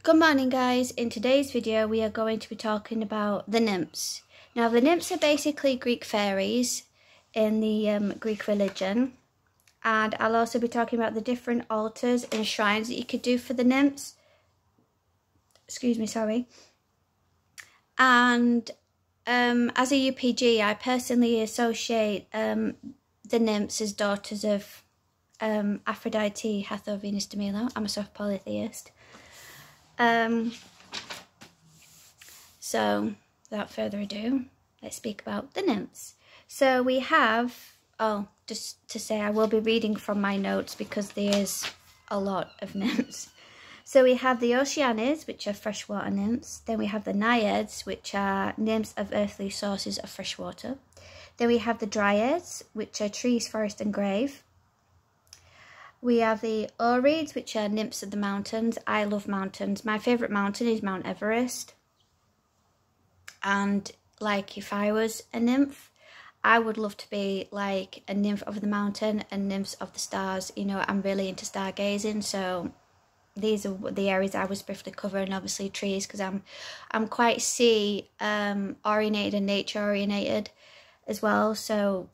Good morning guys, in today's video we are going to be talking about the nymphs. Now the nymphs are basically Greek fairies in the Greek religion, and I'll also be talking about the different altars and shrines that you could do for the nymphs. Excuse me, sorry. And as a UPG, I personally associate the nymphs as daughters of Aphrodite-hathor-venus Milo. I'm a soft polytheist. So without further ado, let's speak about the nymphs. So we have, just to say, I will be reading from my notes because there's a lot of nymphs. So we have the Oceanids, which are freshwater nymphs. Then we have the Nereids, which are nymphs of earthly sources of fresh water. Then we have the Dryads, which are trees, forest and grave. We have the Nereids, which are nymphs of the mountains. I love mountains. My favourite mountain is Mount Everest. And like if I was a nymph, I would love to be like a nymph of the mountain and nymphs of the stars. You know, I'm really into stargazing, so these are the areas I was briefly covering. Obviously trees, because I'm quite sea orientated and nature orientated as well. So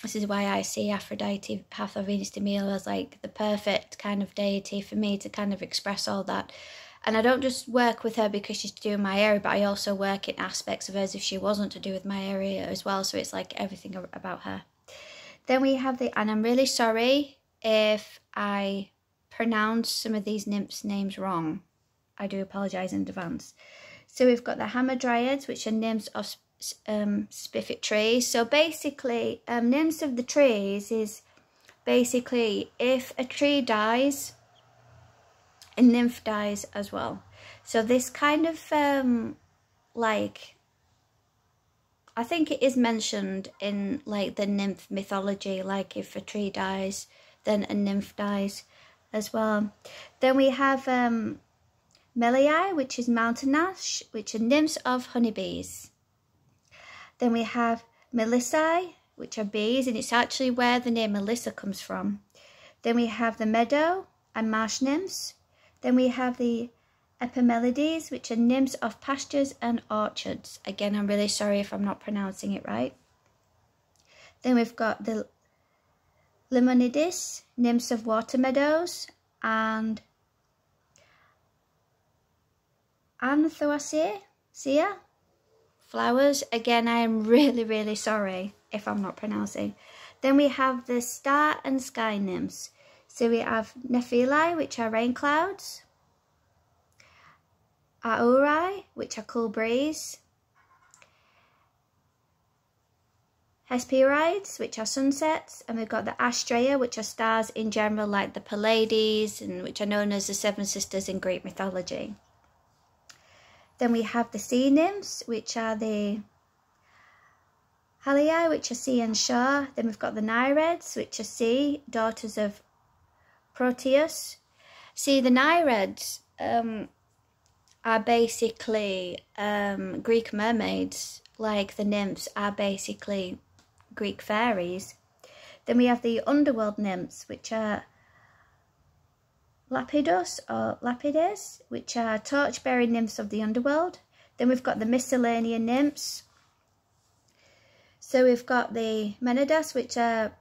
this is why I see Aphrodite-hathor-venus as like the perfect kind of deity for me to kind of express all that. And I don't just work with her because she's to do with my area, but I also work in aspects of her as if she wasn't to do with my area as well. So it's like everything about her. Then we have and I'm really sorry if I pronounce some of these nymphs' names wrong. I do apologise in advance. So we've got the Hamadryads, which are nymphs of specific trees. So basically, nymphs of the trees is basically if a tree dies, a nymph dies as well. So this kind of like, I think it is mentioned in like the nymph mythology, like if a tree dies, then a nymph dies as well. Then we have Meliae, which is mountain ash, which are nymphs of honeybees. Then we have Melissae, which are bees, and it's actually where the name Melissa comes from. Then we have the meadow and marsh nymphs. Then we have the Epimelides, which are nymphs of pastures and orchards. Again, I'm really sorry if I'm not pronouncing it right. Then we've got the Limonides, nymphs of water meadows, and Anthoaceae, flowers. Again, I am really sorry if I'm not pronouncing. Then we have the star and sky nymphs. So we have Nephilae, which are rain clouds, Auri, which are cool breeze, Hesperides, which are sunsets, and we've got the Astraea, which are stars in general, like the Pleiades, and which are known as the Seven Sisters in Greek mythology. Then we have the sea nymphs, which are the Haliae, which are sea and shore. Then we've got the Nereids, which are sea, daughters of Proteus. See, the Nereids are basically Greek mermaids, like the nymphs are basically Greek fairies. Then we have the underworld nymphs, which are Lapidos or Lapides, which are torch-bearing nymphs of the underworld. Then we've got the Miscellanean nymphs. So we've got the Menades, which are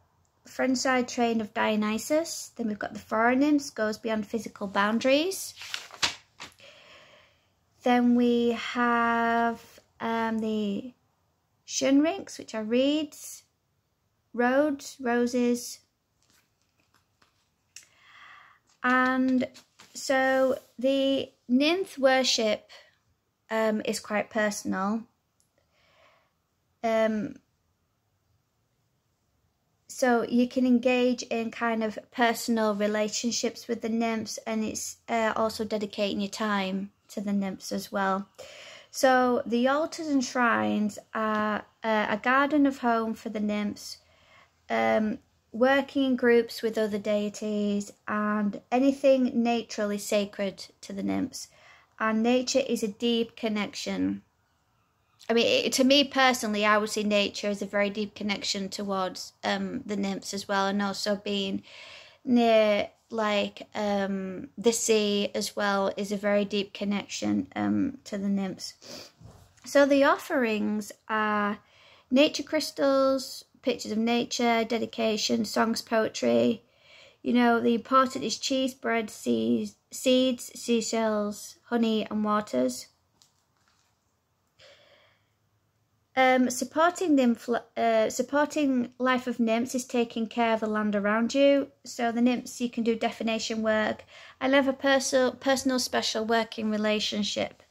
friendside train of Dionysus. Then we've got the foreign nymphs, goes beyond physical boundaries. Then we have the Shunrinks, which are reeds, roads, roses. And so the nymph worship is quite personal. So you can engage in kind of personal relationships with the nymphs, and it's also dedicating your time to the nymphs as well. So the altars and shrines are a garden of home for the nymphs, working in groups with other deities, and anything natural is sacred to the nymphs. And nature is a deep connection. I mean, to me personally, I would see nature as a very deep connection towards the nymphs as well, and also being near like the sea as well is a very deep connection to the nymphs. So the offerings are nature crystals, pictures of nature, dedication, songs, poetry. You know, the important is cheese, bread, seeds, seashells, honey and waters. Supporting life of nymphs is taking care of the land around you. So the nymphs, you can do divination work. I love a personal special working relationship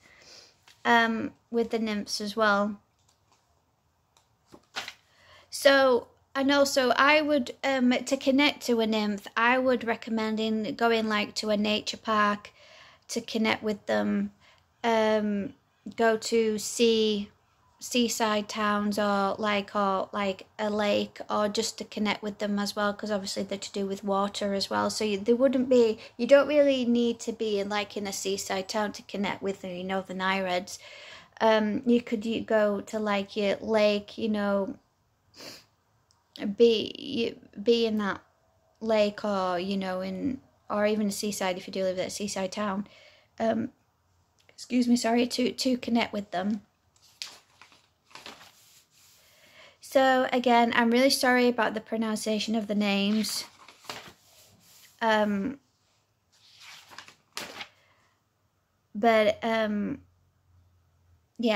with the nymphs as well. So, and also I would, to connect to a nymph, I would recommend going like to a nature park to connect with them. Go to seaside towns or like a lake, or just to connect with them as well, because obviously they're to do with water as well. So you don't really need to be in a seaside town to connect with them, you know, the Nereids. You go to like your lake, you know, be in that lake, or you know, or even a seaside if you do live at a seaside town. Excuse me, sorry, to connect with them. So again, I'm really sorry about the pronunciation of the names. Yeah,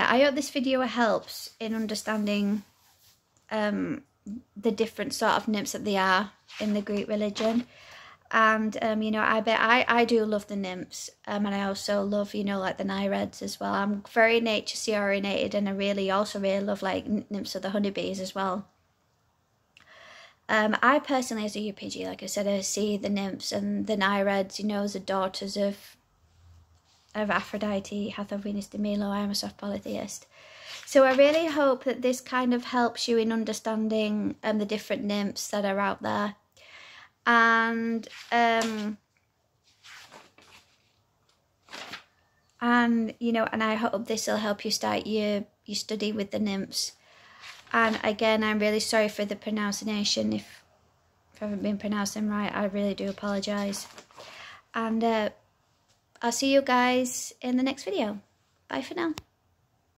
I hope this video helps in understanding the different sort of nymphs that they are in the Greek religion. And you know, I do love the nymphs, and I also love, you know, like the Nereids as well. I'm very nature oriented, and I really love like nymphs of the honeybees as well. I personally, as a UPG, like I said, I see the nymphs and the Nereids, you know, as the daughters of Aphrodite-hathor-venus de Milo. I am a soft polytheist. So I really hope that this kind of helps you in understanding the different nymphs that are out there. And you know, and I hope this will help you start your study with the nymphs. And again, I'm really sorry for the pronunciation. If I haven't been pronouncing right, I really do apologise. And I'll see you guys in the next video. Bye for now.